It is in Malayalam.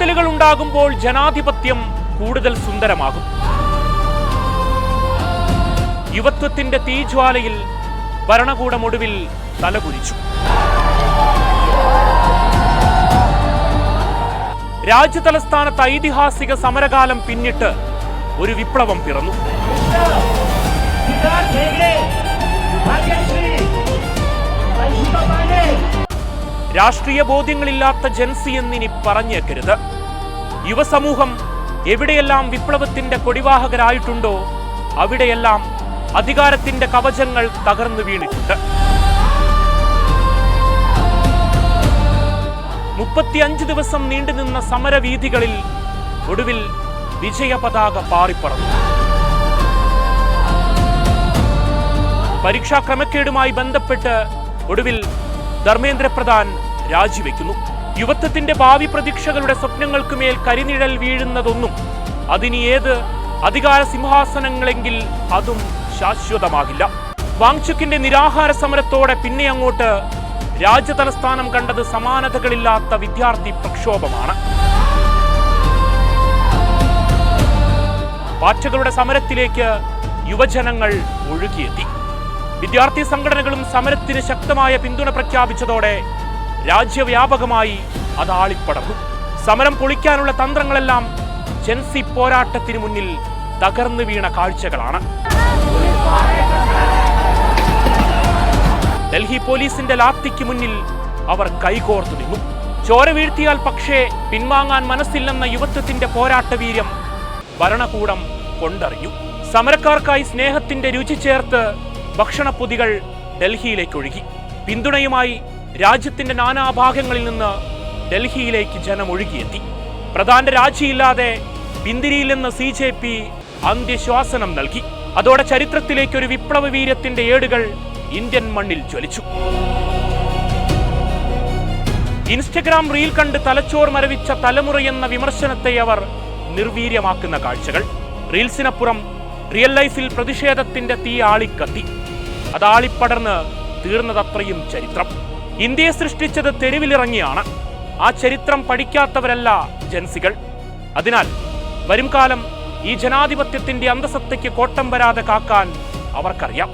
തിരുത്തലുകൾ ഉണ്ടാകുമ്പോൾ ജനാധിപത്യം കൂടുതൽ സുന്ദരമാകും. യുവത്വത്തിന്റെ തീജ്വാലയിൽ ഭരണകൂടം ഒടുവിൽ തലകുനിച്ചു. രാജ്യതലസ്ഥാനത്ത് ഐതിഹാസിക സമരകാലം പിന്നിട്ട് ഒരു വിപ്ലവം പിറന്നു. രാഷ്ട്രീയ ബോധ്യങ്ങളില്ലാത്ത ജൻസി എന്നിനി പറഞ്ഞേക്കരുത്. യുവസമൂഹം എവിടെയെല്ലാം വിപ്ലവത്തിന്റെ കൊടിവാഹകരായിട്ടുണ്ടോ അവിടെയെല്ലാം അധികാരത്തിന്റെ കവചങ്ങൾ തകർന്നു വീണിട്ടുണ്ട്. 35 ദിവസം നീണ്ടുനിന്ന സമരവീഥികളിൽ ഒടുവിൽ വിജയപതാക പാറിപ്പറന്നു. പരീക്ഷാ ക്രമക്കേടുമായി ബന്ധപ്പെട്ട് ഒടുവിൽ ധർമ്മേന്ദ്ര പ്രധാൻ രാജിവെക്കുന്നു. യുവത്വത്തിന്റെ ഭാവി പ്രതീക്ഷകളുടെ സ്വപ്നങ്ങൾക്കുമേൽ കരിനിഴൽ വീഴുന്നതൊന്നും അതിനി ഏത് അധികാര സിംഹാസനങ്ങളെങ്കിൽ അതും ശാശ്വതമാകില്ല. വാങ്ചുക്കിന്റെ നിരാഹാര സമരത്തോടെ പിന്നെ അങ്ങോട്ട് രാജ്യതലസ്ഥാനം കണ്ടത് സമാനതകളില്ലാത്ത വിദ്യാർത്ഥി പ്രക്ഷോഭമാണ്. പാറ്റകളുടെ സമരത്തിലേക്ക് യുവജനങ്ങൾ ഒഴുകിയെത്തി. വിദ്യാർത്ഥി സംഘടനകളും സമരത്തിന് ശക്തമായ പിന്തുണ പ്രഖ്യാപിച്ചതോടെ രാജ്യവ്യാപകമായി അത് ആളിപ്പടർന്നു. സമരം പൊളിക്കാനുള്ള തന്ത്രങ്ങളെല്ലാം ജൻസി പോരാട്ടത്തിന് മുന്നിൽ തകർന്നു വീണ കാഴ്ചകളാണ്. ഡൽഹി പോലീസിന്റെ ലാത്തിക്ക് മുന്നിൽ അവർ കൈകോർത്തു നിന്നു. ചോര വീഴ്ത്തിയാൽ പക്ഷേ പിൻവാങ്ങാൻ മനസ്സില്ലെന്ന യുവത്വത്തിന്റെ പോരാട്ടവീര്യം ഭരണകൂടം കൊണ്ടറിഞ്ഞു. സമരക്കാർക്കായി സ്നേഹത്തിന്റെ രുചി ചേർത്ത് ഭക്ഷണപ്പൊതികൾ ഡൽഹിയിലേക്ക് ഒഴുകി. പിന്തുണയുമായി രാജ്യത്തിന്റെ നാനാഭാഗങ്ങളിൽ നിന്ന് ഡൽഹിയിലേക്ക് ജനം ഒഴുകിയെത്തി. പ്രധാന രാജിയില്ലാതെ പിന്തിരിയിൽ നിന്ന് CJP അന്ത്യശ്വാസനം നൽകി. അതോടെ ചരിത്രത്തിലേക്ക് ഒരു വിപ്ലവ വീര്യത്തിന്റെ ഏടുകൾ ഇന്ത്യൻ മണ്ണിൽ ജ്വലിച്ചു. ഇൻസ്റ്റഗ്രാം റീൽ കണ്ട് തലച്ചോർ മരവിച്ച തലമുറയെന്ന വിമർശനത്തെ അവർ നിർവീര്യമാക്കുന്ന കാഴ്ചകൾ. റീൽസിനപ്പുറം റിയൽ ലൈഫിൽ പ്രതിഷേധത്തിന്റെ തീ ആളിക്കത്തി. അതാളിപ്പടർന്ന് തീർന്നതത്രയും ചരിത്രം. ഇന്ത്യയെ സൃഷ്ടിച്ചത് തെരുവിലിറങ്ങിയാണ്. ആ ചരിത്രം പഠിക്കാത്തവരല്ല ജൻസികൾ. അതിനാൽ വരും കാലം ഈ ജനാധിപത്യത്തിന്റെ അന്തസത്തയ്ക്ക് കോട്ടം വരാതെ കാക്കാൻ അവർക്കറിയാം.